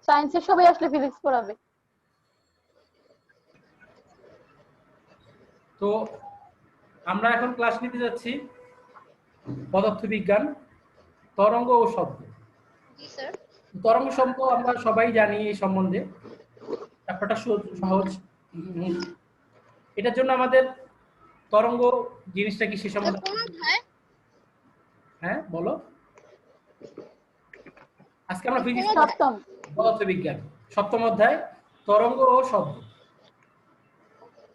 সায়েন্সের সবাই আসলে ফিজিক্স পড়াবে। তো আমরা এখন ক্লাস নিতে যাচ্ছি পদার্থবিজ্ঞান, তরঙ্গ ও শব্দ। জি স্যার। তরঙ্গ শব্দ আমরা সবাই জানি এই সম্বন্ধে, ব্যাপারটা সহজ। এটার জন্য আমাদের তরঙ্গ জিনিসটা কি সে সম্বন্ধে, হ্যাঁ বলো। আজকে আমরা ফিজিক্স সপ্তম পদার্থবিজ্ঞান সপ্তম অধ্যায় তরঙ্গ ও শব্দ।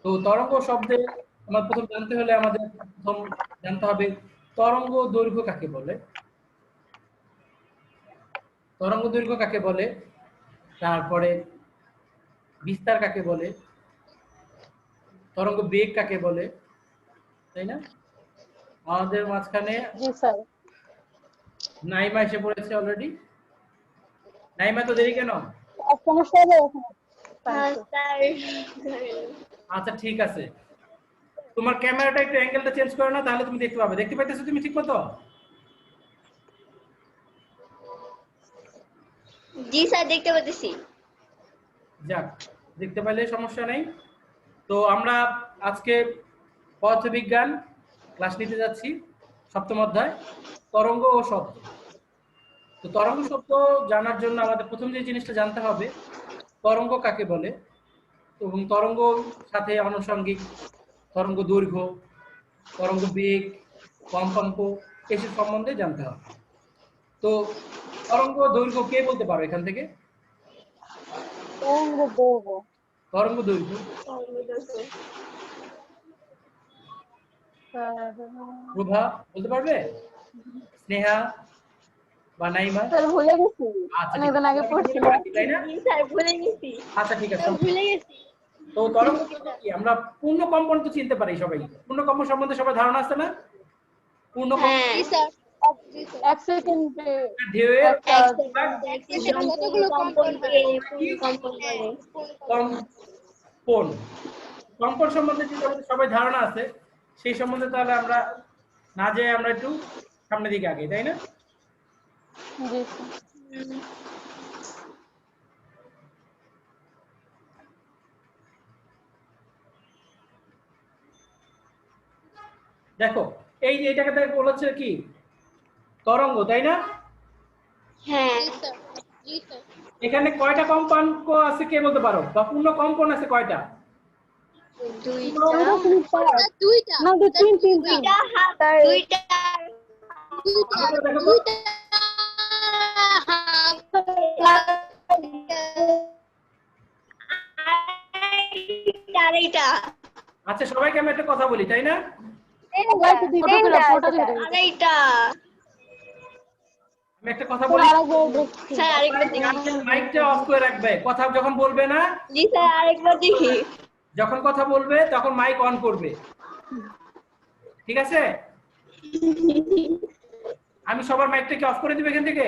তো তরঙ্গ শব্দে আমার প্রথম জানতে হলে আমাদের প্রথম জানতে হবে তরঙ্গ দৈর্ঘ্য কাকে বলে। তরঙ্গ দৈর্ঘ্য কাকে বলে, তারপরে বিস্তার কাকে বলে, তরঙ্গ বেগ কাকে বলে, তাই না? আমাদের মাঝখানে জি স্যার। নাইমা এসে পড়েছে অলরেডি। নাইমা তো দেরি কেন? সমস্যা হবে আচ্ছা ঠিক আছে, তোমার ক্যামেরাটা একটু অ্যাঙ্গেলটা চেঞ্জ করো না, তাহলে তুমি দেখতে পাবে। দেখতে পাইতেছো তুমি ঠিক মতো? জি স্যার দেখতে পাচ্ছি। যাক, দেখতে পাইলে সমস্যা নেই। তো আমরা আজকে পদার্থবিজ্ঞান ক্লাস নিতে যাচ্ছি সপ্তম অধ্যায় তরঙ্গ ও শব্দ। তো তরঙ্গ শব্দ জানার জন্য আমাদের প্রথম যে জিনিসটা জানতে হবে তরঙ্গ কাকে বলে, এবং তরঙ্গ সাথে আনুষঙ্গিক তরঙ্গ দৈর্ঘ্য, তরঙ্গ বেগ, কম্পাঙ্ক এসব সম্বন্ধে জানতে হবে। তো তরঙ্গ দৈর্ঘ্য কে বলতে পারো এখান থেকে? তরঙ্গ দৈর্ঘ্য প্রভা বলতে পারবে? স্নেহা বা নাইমা? স্যার ভুলে গেছি, আচ্ছা অনেকদিন আগে পড়ছিলাম। তাই না? জি স্যার ভুলে গেছি। আচ্ছা ঠিক আছে, ভুলে গেছি। তো তরঙ্গ দৈর্ঘ্য কি? আমরা পূর্ণ কম্পন তো চিনতে পারি সবাই। পূর্ণ কম্পন সম্বন্ধে সবার ধারণা আছে না? পূর্ণ হ্যাঁ জি স্যার। এক সেকেন্ডে ঢেউয়ের কতগুলো কম্পন করে কম্পন করে। কম্পন কম্পন সম্বন্ধে যদি আমাদের সবাই ধারণা আছে, সেই সম্বন্ধে তাহলে আমরা না যেয়ে আমরা একটু সামনের দিকে আগে, তাই না? জি দেখো এই যে এটাকে তাই বলেছে কি তরঙ্গ, তাই না? হ্যাঁ এখানে কয়টা কম্পাঙ্ক আছে কে বলতে পারো, বা পূর্ণ কম্পন আছে কয়টা? দুইটা। না তিনটা। আচ্ছা সবাইকে আমি একটা কথা বলি, তাই না? আমি একটা কথা বলি, মাইকটা অফ করে রাখবে, কথা যখন বলবে না। জি স্যার আরেকবার দেখি। যখন কথা বলবে তখন মাইক অন করবে, ঠিক আছে? আমি সবার মাইকটাকে অফ করে দিব এখান থেকে।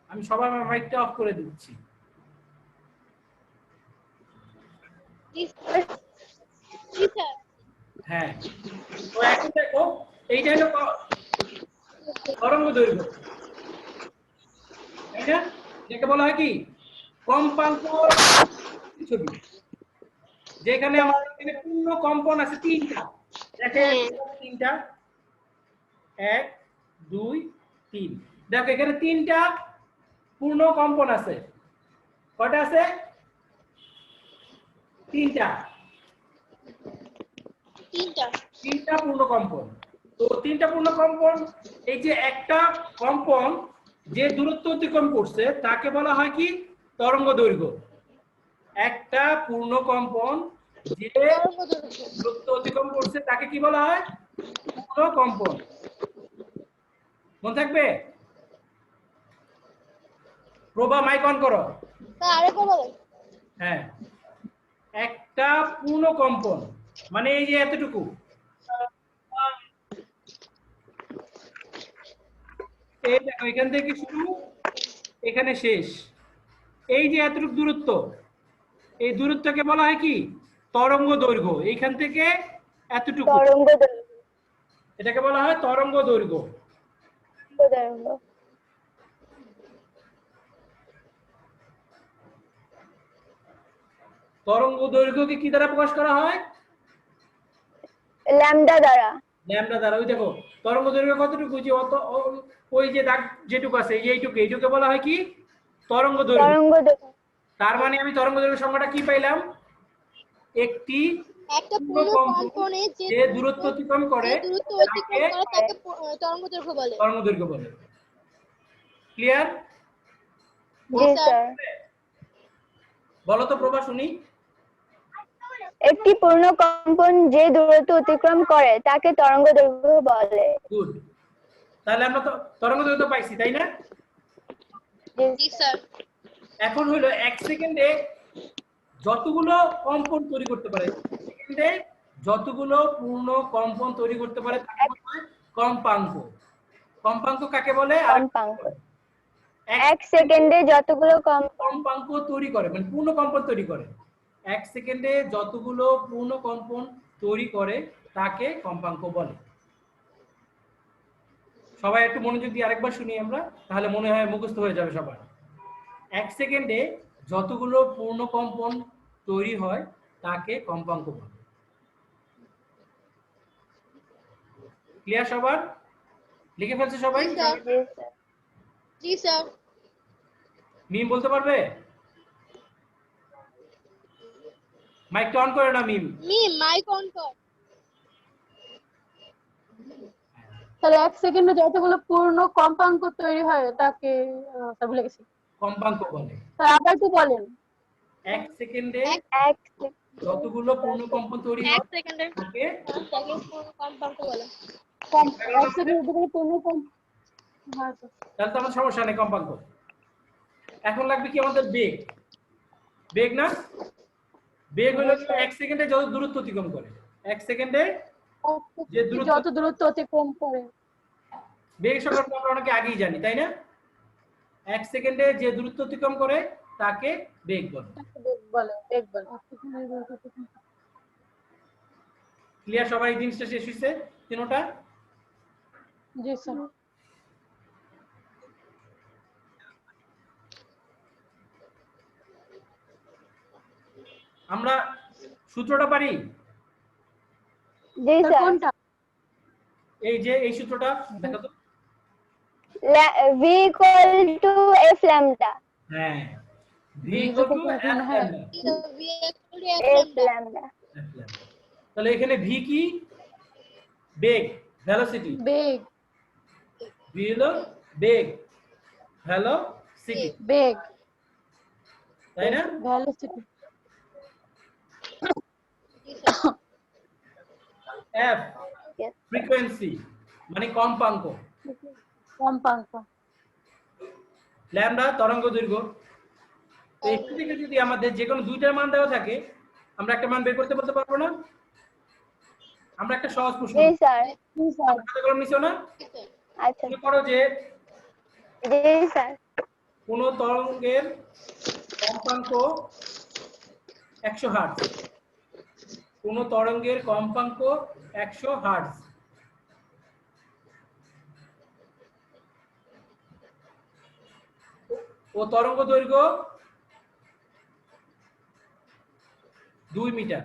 আমি সবার মাইকটা অফ করে দিচ্ছি। হ্যাঁ, তো এখন দেখো এইটা হলো তরঙ্গ দৈর্ঘ্য, তাই না? যেটা বলা হয় কি কম্পাঙ্ক ছবি, যেখানে আমাদের এখানে পূর্ণ কম্পন আছে তিনটা। দেখেন তিনটা, 1 2 3। দেখো এখানে তিনটা পূর্ণ কম্পন আছে। কয়টা আছে? তিনটা পূর্ণ কম্পন। তো তিনটা পূর্ণ কম্পন, এই যে একটা কম্পন যে দূরত্ব অতিক্রম করছে তাকে বলা হয় কি তরঙ্গ দৈর্ঘ্য। একটা পূর্ণ কম্পন যে দূরত্ব অতিক্রম করছে তাকে কি বলা হয়? পূর্ণ কম্পন। মনে থাকবে? প্রভা মাইক অন করো। হ্যাঁ, একটা পূর্ণ কম্পন মানে এই যে এতটুকু, এই দেখো এখান থেকে শুরু এখানে শেষ, এই যে এতটুকু দূরত্ব, এই দূরত্বকে বলা হয় কি তরঙ্গ দৈর্ঘ্য। এইখান থেকে এতটুকু, এটাকে বলা হয় তরঙ্গ দৈর্ঘ্য। দৈর্ঘ্য তরঙ্গ দৈর্ঘ্যকে কি দ্বারা প্রকাশ করা হয়? ল্যামডা দ্বারা ল্যামডা দ্বারা। ওই দেখো তরঙ্গ দৈর্ঘ্য কতটুকু, যে ওই যে দাগ যেটুকু আছে এইটুকে বলা হয় কি? তরঙ্গ দৈর্ঘ্য। তরঙ্গ দৈর্ঘ্য তার মানে আমি তরঙ্গ দৈর্ঘ্য সংখ্যাটা কি পাইলাম? একটি একটা পূর্ণ পূর্ণ কম্পন কম্পনে যে দূরত্ব অতিক্রম করে দূরত্ব তাকে অতিক্রম করে তাকে তরঙ্গ দৈর্ঘ্য বলে। তরঙ্গ দৈর্ঘ্য বলে। ক্লিয়ার? জি স্যার বলো তো প্রভা শুনি। একটি পূর্ণ কম্পন যে দূরত্ব অতিক্রম করে তাকে তরঙ্গ দৈর্ঘ্য বলে। গুড। তাহলে আমরা তো তরঙ্গ দৈর্ঘ্য পাইছি, তাই না? জি স্যার। এখন হলো 1 সেকেন্ডে যতগুলো কম্পন তৈরি করতে পারে, সেকেন্ডে যতগুলো পূর্ণ কম্পন তৈরি করতে পারে তাকে বলা হয় কম্পাঙ্ক। কম্পাঙ্ক কাকে বলে? কম্পাঙ্ক 1 সেকেন্ডে যতগুলো কম্পাঙ্ক তৈরি করে, মানে পূর্ণ কম্পন তৈরি করে। 1 সেকেন্ডে যতগুলো পূর্ণ কম্পন তৈরি করে তাকে কম্পাঙ্ক বলে। সবাই একটু মনোযোগ দিয়ে আরেকবার শুনি আমরা, তাহলে মনে হয় মুখস্থ হয়ে যাবে সবার। 1 সেকেন্ডে যতগুলো পূর্ণ কম্পন তৈরি হয় তাকে কম্পাঙ্ক বলে। ক্লিয়ার সবার? লিখে ফেলছে সবাই? জি স্যার। জি স্যার। মিম বলতে পারবে? মাইকটা অন করে না মিম। মিম মাইক অন কর। তাহলে 1 সেকেন্ডে যতগুলো পূর্ণ কম্পাঙ্ক তৈরি হয় তাকে ভুলে গেছি। কম্পাঙ্ক বলে। স্যার আবার একটু বলেন। 1 সেকেন্ডে 1 যতগুলো পূর্ণ কম্পন তৈরি হয় 1 সেকেন্ডে তাকে তাকে পূর্ণ কম্পাঙ্ক বলে। 1 সেকেন্ডে যতগুলো পূর্ণ হ্যাঁ স্যার। তাহলে তো আমার সমস্যা নেই কম্পাঙ্ক। এখন লাগবে কি আমাদের বেগ। বেগ না? বেগ হলো 1 সেকেন্ডে যত দূরত্ব অতিক্রম করে। 1 সেকেন্ডে যে দূরত্ব, যত দূরত্ব অতিক্রম করে। বেগ সংখ্যাটা আমরা অনেকে আগেই জানি, তাই না? 1 সেকেন্ডে যে দূরত্ব অতিক্রম করে তাকে বেগ বলে। বেগ বলে। ক্লিয়ার সবাই? এই জিনিসটা শেষ হইছে তিনটা? জি স্যার। আমরা সূত্রটা পারি? জি স্যার কোনটা? এই যে এই সূত্রটা দেখো তো। v = f lambda হ্যাঁ, v = f lambda। f lambda তাহলে এখানে v কি? বেগ, ভেলোসিটি। বেগ। v হলো বেগ, ভেলোসিটি, বেগ। তাই না? ভেলোসিটি। f ফ্রিকোয়েন্সি মানে কম্পাঙ্ক, কম্পাঙ্ক। ল্যামডা তরঙ্গ দৈর্ঘ্য। তো এখান থেকে যদি আমাদের যে কোনো দুইটার মান দেওয়া থাকে, আমরা একটা মান বের করতে বলতে পারবো না? আমরা একটা সহজ প্রশ্ন, জি স্যার জি স্যার। খাতা কলম নিছো না? আচ্ছা মনে করো যে জি স্যার কোন তরঙ্গের কম্পাঙ্ক 100 হার্টজ, কোন তরঙ্গের কম্পাঙ্ক 100 হার্টজ। ও তরঙ্গ দৈর্ঘ্য 2 মিটার।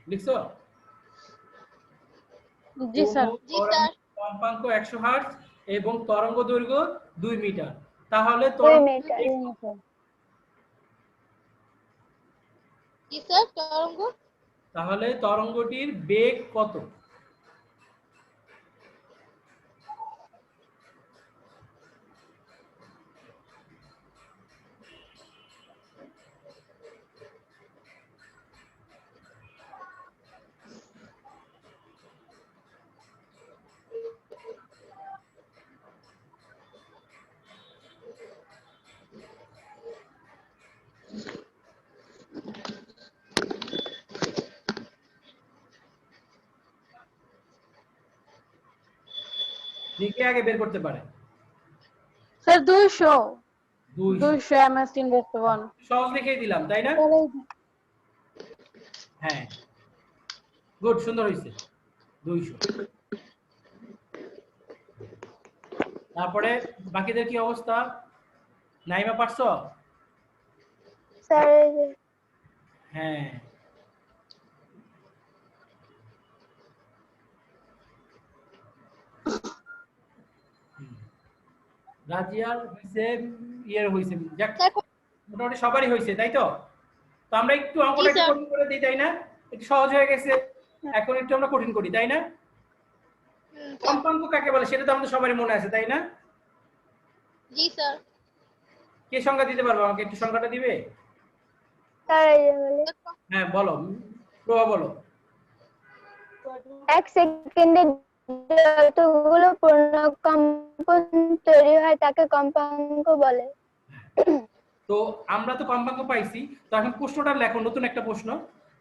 লিখছো? জি স্যার। জি স্যার। কম্পাঙ্ক 100 হার্টজ এবং তরঙ্গ দৈর্ঘ্য 2 মিটার। তাহলে 2 মিটার জি স্যার। তরঙ্গ তাহলে তরঙ্গটির বেগ কত? দিকে আগে বের করতে পারে? স্যার 200 200। 200 ms/1। সহজ লিখেই দিলাম, তাই না? হ্যাঁ, গুড, সুন্দর হয়েছে। 200। তারপরে বাকিদের কি অবস্থা? নাইমা পারছো? স্যার হ্যাঁ, রাজিয়ার হইছে, ইয়ের হইছে, যাক স্যার মোটামুটি সবারই হয়েছে, তাই তো? তো আমরা একটু অঙ্কটা একটু স্যার। কঠিন করে দিই, তাই না? একটু সহজ হয়ে গেছে, এখন একটু আমরা কঠিন করি, তাই না? স্যার। কম্পাঙ্ক কাকে বলে সেটা তো আমাদের সবারই মনে আছে, তাই না? জি স্যার। কে সংখ্যা দিতে পারবো আমাকে? একটু সংখ্যাটা দিবে? স্যার এই যে বলে, হ্যাঁ বলো, প্রভা বলো। 1 সেকেন্ডে যতগুলো পূর্ণ কম্পন তৈরি হয় তাকে কম্পাঙ্ক বলে। তো আমরা তো কম্পাঙ্ক পাইছি, তো এখন প্রশ্নটা লেখো, নতুন একটা প্রশ্ন,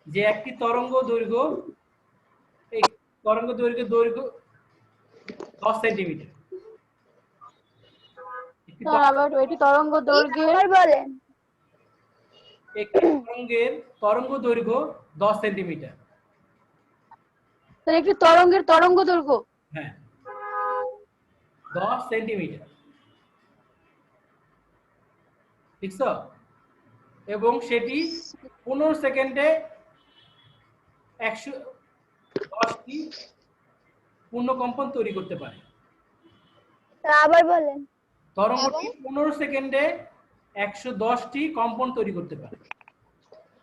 যে একটি তরঙ্গ দৈর্ঘ্য, এই তরঙ্গ দৈর্ঘ্য 10 সেন্টিমিটার। একটি স্যার আবার এটি তরঙ্গ দৈর্ঘ্যের স্যার বলেন। একটি তরঙ্গ দৈর্ঘ্য 10 সেন্টিমিটার। স্যার একটি তরঙ্গের তরঙ্গ দৈর্ঘ্য হ্যাঁ, 10 সেন্টিমিটার, ঠিক তো? এবং সেটি 15 সেকেন্ডে 110টি পূর্ণ কম্পন তৈরি করতে পারে। স্যার আবার বলেন। তরঙ্গটি 15 সেকেন্ডে 110টি কম্পন তৈরি করতে পারে।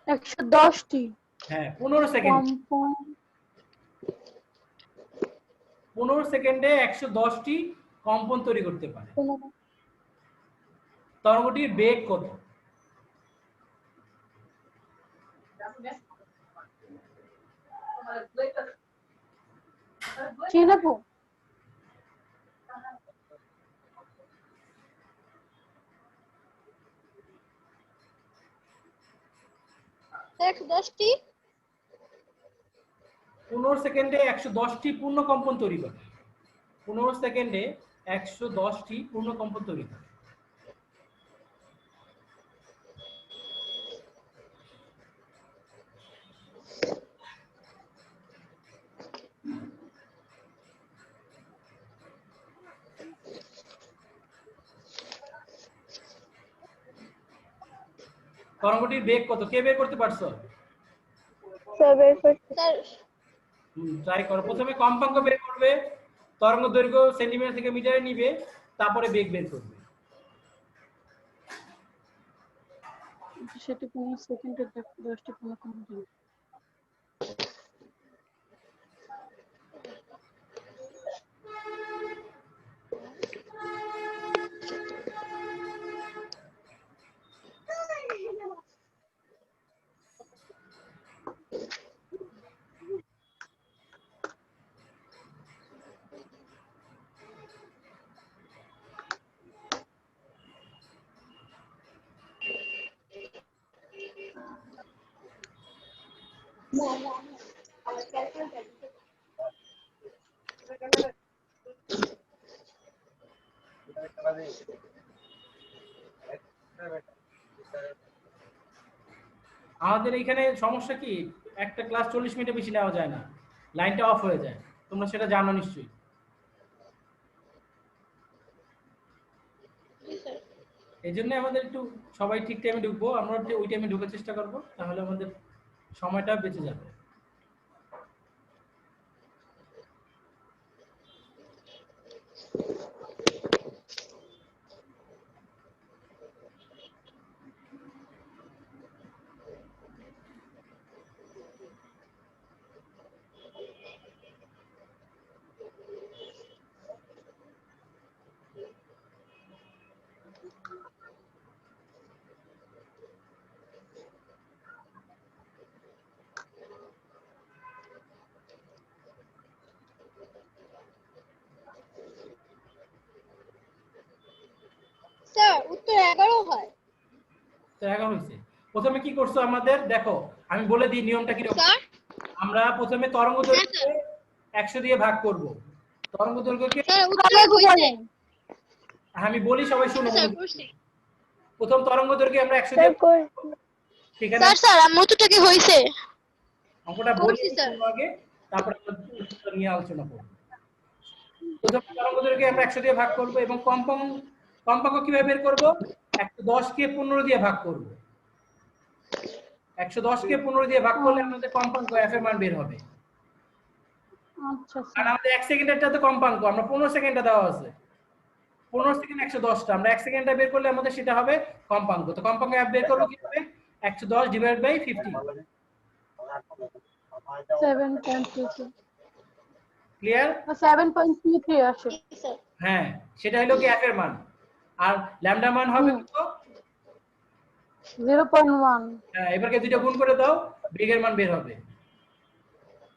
110টি হ্যাঁ, 15 সেকেন্ড, কম্পন 15 সেকেন্ডে 110টি কম্পন তৈরি করতে পারে। তরঙ্গটির বেগ কত? কি দেখো? স্যার 110টি। 15 সেকেন্ডে 110টি পূর্ণ কম্পন তৈরি করে। 15 সেকেন্ডে 110টি পূর্ণ কম্পন তৈরি করে। তরঙ্গটির বেগ কত? কে বের করতে পারছো? স্যার বের করতে। স্যার ট্রাই করো। প্রথমে কম্পাঙ্ক বের করবে, তরঙ্গ দৈর্ঘ্য সেন্টিমিটার থেকে মিটারে নিবে, তারপরে বেগ বের করবে। সেটি 15 সেকেন্ডে 10টি পূর্ণ কম্পন। আমাদের এখানে সমস্যা কি, একটা ক্লাস 40 মিনিটে বেশি নেওয়া যায় না, লাইনটা অফ হয়ে যায়, তোমরা সেটা জানো নিশ্চয়ই। জি স্যার। এই জন্য আমাদের একটু সবাই ঠিক টাইমে ঢুকবো, আমরা ওই টাইমে ঢোকার চেষ্টা করবো, তাহলে আমাদের সময়টা বেঁচে যাবে। স্যার উত্তর 11 হয়। তো 11 হয়েছে। প্রথমে কি করছো আমাদের দেখো, আমি বলে দিই নিয়মটা কি। স্যার আমরা প্রথমে তরঙ্গ দৈর্ঘ্যকে 100 দিয়ে ভাগ করব। তরঙ্গ দৈর্ঘ্যকে স্যার উত্তর হইছে। আমি বলি, সবাই শুনো। স্যার করছি। প্রথম তরঙ্গ দৈর্ঘ্যে আমরা 100 স্যার দিয়ে, ঠিক আছে? স্যার স্যার আমার উত্তরটা কি হইছে? অঙ্কটা বলি করছি, স্যার। আগে, তারপর আমরা উত্তর নিয়ে আলোচনা করব। প্রথমে তরঙ্গ দৈর্ঘ্যকে আমরা 100 দিয়ে ভাগ করব এবং কম্পাঙ্ক কিভাবে বের করব? 110 কে 15 দিয়ে ভাগ করব। 110 কে 15 দিয়ে ভাগ করলে আমাদের কম্পাঙ্ক f এর মান বের হবে। আচ্ছা আর স্যার। আমাদের 1 সেকেন্ডেরটা তো কম্পাঙ্ক, আমরা 15 সেকেন্ডটা দেওয়া আছে। 15 সেকেন্ড 110টা, আমরা 1 সেকেন্ডটা বের করলে আমাদের সেটা হবে কম্পাঙ্ক। তো কম্পাঙ্ক f বের করব কিভাবে? 110 ডিভাইড বাই 50। 7.33 ক্লিয়ার? 7.33 আসে। জি স্যার। হ্যাঁ, সেটা হলো কি f এর মান। আর ল্যামডা মান হবে কত? 0.1। হ্যাঁ, এবারকে দুইটা গুণ করে দাও, বেগের মান বের হবে।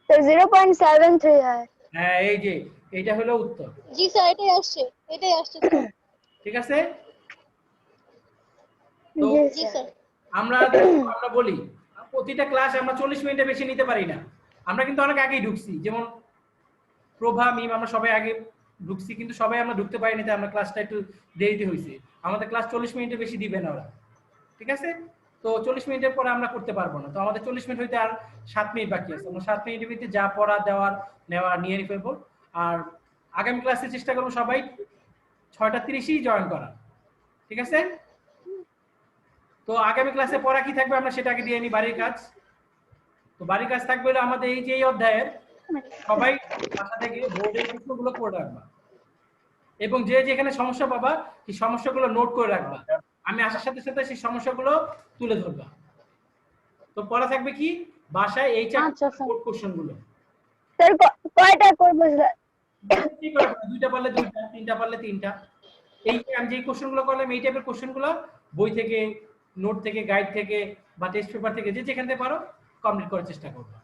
তো 0.73 হয়। হ্যাঁ, এই যে এইটা হলো উত্তর। জি স্যার, এটাই আসছে স্যার। ঠিক আছে? তো জি জি স্যার। স্যার। আমরা বলি প্রতিটা ক্লাস আমরা 40 মিনিটের বেশি নিতে পারি না। আমরা কিন্তু অনেক আগেই ঢুকছি, যেমন প্রভা মিম আমরা সবাই আগে ঢুকছি, কিন্তু সবাই আমরা ঢুকতে পারিনি, তাই আমরা ক্লাসটা একটু দেরিতে হয়েছে। আমাদের ক্লাস 40 মিনিটের বেশি দিবে না ওরা। ঠিক আছে? তো 40 মিনিটের পরে আমরা করতে পারবো না। তো আমাদের 40 মিনিট হইতে আর 7 মিনিট বাকি আছে। আমরা 7 মিনিটের ভিতরে যা পড়া দেওয়ার নেওয়া নিয়ে ফেলবো। আর আগামী ক্লাসে চেষ্টা করবো সবাই 6:30 জয়েন করা। ঠিক আছে? তো আগামী ক্লাসে পড়া কি থাকবে আমরা সেটা আগে দিয়ে নিই, বাড়ির কাজ। তো বাড়ির কাজ থাকবে হলো আমাদের এই যে এই অধ্যায়ের সবাই বাসা থেকে বোর্ডের প্রশ্নগুলো করে রাখবা এবং যে যেখানে সমস্যা পাবা সেই সমস্যাগুলো নোট করে রাখবা। আমি আসার সাথে সাথে সেই সমস্যাগুলো তুলে ধরবা। তো পড়া থাকবে কি বাসায় এই আচ্ছা, স্যার। বোর্ড কোশ্চেনগুলো। স্যার কয়টা করবো স্যার? দুইটা পারলে দুইটা, তিনটা পারলে তিনটা। এই যে আমি যে কোশ্চেনগুলো করলাম এই টাইপের কোশ্চেনগুলো বই থেকে, নোট থেকে, গাইড থেকে বা টেস্ট পেপার থেকে যে যেখান থেকে পারো কমপ্লিট করার চেষ্টা করবা।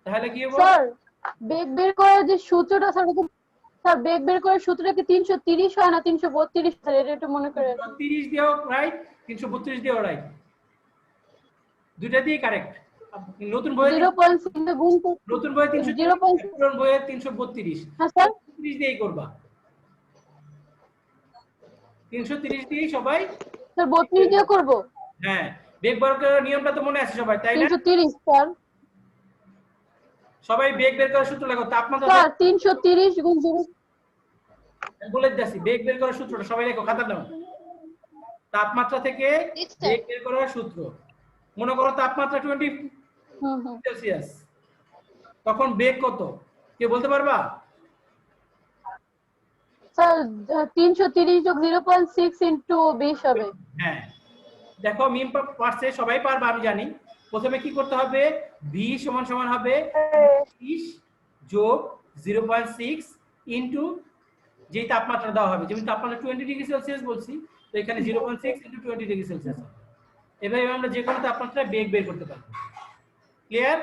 তাহলে কি হবে? স্যার বেগ বের করে যে সূত্রটা স্যার বেগ বের করে সূত্রটা কি 330 হয় না 332? স্যার এটা একটু মনে করে 30 দিয়েও রাইট, 332 দিয়েও রাইট, দুইটা দিয়ে কারেক্ট। নতুন বইয়ে 0.6 গুণ নতুন বইয়ে 330, পুরান বইয়ে 332। হ্যাঁ স্যার। 30 দিয়েই করবা, 330 দিয়েই সবাই। স্যার 32 দিয়ে করব। হ্যাঁ, বেগ বের করার নিয়মটা তো মনে আছে সবাই, তাই না? 330 স্যার। সবাই বেগ বের করার সূত্র লেখো। তাপমাত্রা স্যার 330 গুণ 0। বলে দিচ্ছি, বেগ বের করার সূত্রটা সবাই লেখো, খাতা নাও। তাপমাত্রা থেকে জি স্যার। বেগ বের করার সূত্র। মনে করো তাপমাত্রা 20 হুম হুম। সেলসিয়াস, তখন বেগ কত কে বলতে পারবা? স্যার 330 যোগ 0.6 ইনটু 20 হবে। হ্যাঁ, দেখো মিম পারছে, সবাই পারবে আমি জানি। প্রথমে কি করতে হবে? v সমান সমান হবে 30 যোগ 0.6 ইনটু যে তাপমাত্রা দেওয়া হবে। যেমন তাপমাত্রা 20 ডিগ্রি সেলসিয়াস বলছি, তো এখানে 0.6 ইনটু 20 ডিগ্রি সেলসিয়াস হবে। এভাবে আমরা যে কোনো তাপমাত্রায় বেগ বের করতে পারবো। ক্লিয়ার?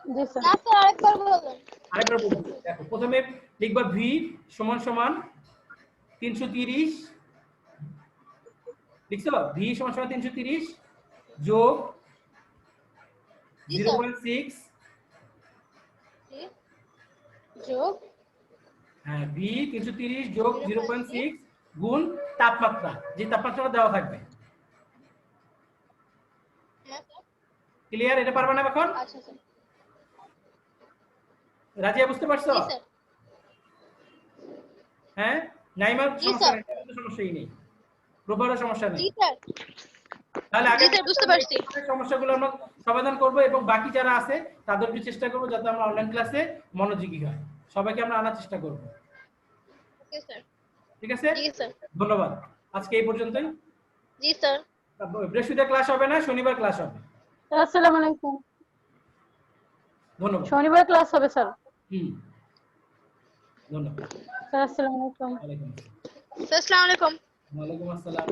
জি স্যার। না স্যার, আরেকবার বলুন। আরেকবার বলবো, দেখো প্রথমে লিখবা v সমান সমান 330, লিখছো v সমান সমান 330 যোগ জি স্যার। 0.6, জি। যোগ হ্যাঁ v 330 যোগ 0.6 গুণ তাপমাত্রা, যে তাপমাত্রাটা দেওয়া থাকবে। হ্যাঁ স্যার। ক্লিয়ার? এটা পারবে না এখন? আচ্ছা স্যার। রাজিয়া বুঝতে পারছো? জি স্যার। হ্যাঁ, নাইমার জি সমস্যা স্যার। নেই, সমস্যাই নেই, প্রবারের সমস্যা নেই। জি স্যার। তাহলে আগে জি স্যার, বুঝতে পারছি। সমস্যাগুলো আমরা সমাধান করব এবং বাকি যারা আছে তাদেরকে চেষ্টা করব যাতে আমরা অনলাইন ক্লাসে মনোযোগী হয়। সবাইকে আমরা আনার চেষ্টা করব। Okay sir. ঠিক আছে? জি স্যার। ধন্যবাদ। আজকে এই পর্যন্তই। জি স্যার। বৃহস্পতিবার ক্লাস হবে না, শনিবার ক্লাস হবে। আসসালামু আলাইকুম। ধন্যবাদ। শনিবার ক্লাস হবে স্যার। ধন্যবাদ। স্যার আসসালামু আলাইকুম। ওয়ালাইকুম আসসালাম। স্যার আসসালামু আলাইকুম। ওয়ালাইকুম আসসালাম।